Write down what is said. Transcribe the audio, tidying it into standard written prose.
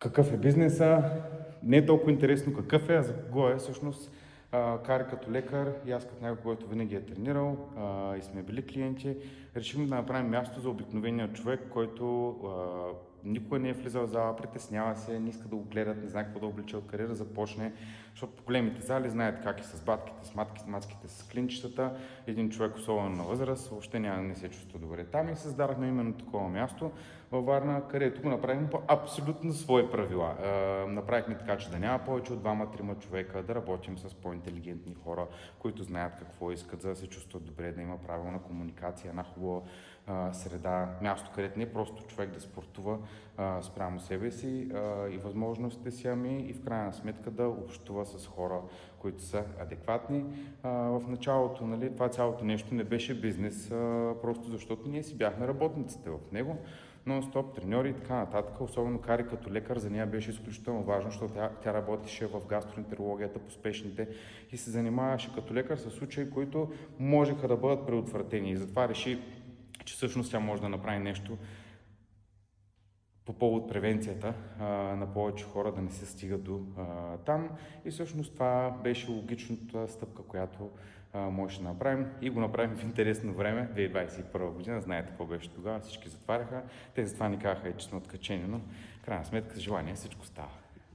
Какъв е бизнеса? Не е толкова интересно какъв е, а за кого е всъщност. Кари като лекар и аз като някой, който винаги е тренирал и сме били клиенти, решим да направим място за обикновения човек, който никога не е влизал в зала, притеснява се, не иска да го гледат, не знае какво да облича, откъде да започне, защото по големите зали знаят как е с батките, с мацките, с клинчетата. Един човек, особено на възраст, въобще не се чувства добре там и създадахме именно такова място във Варна, където го направим по абсолютно свои правила. Направихме така, че да няма повече от 2-3 човека, да работим с по-интелигентни хора, които знаят какво искат, за да се чувстват добре, да има правилна комуникация, една хубава среда, място, където не просто човек да спортува спрямо себе си и възможностите си, ами и в крайна сметка да общува с хора, които са адекватни. В началото, нали, това цялото нещо не беше бизнес, просто защото ние си бяхме работниците в него. Нон-стоп треньори и така нататък, особено Кари като лекар, за нея беше изключително важно, защото тя работеше в гастроентерологията по спешните и се занимаваше като лекар с случаи, които можеха да бъдат предотвратени. И затова реши, че всъщност тя може да направи нещо по повод превенцията на повече хора да не се стига до там. И всъщност това беше логичната стъпка, която можеше да направим и го направим в интересно време, 2021 година. Знаете какво беше тогава, всички затваряха. Те затова ни казаха, че сме откачени, но в крайна сметка с желание всичко става.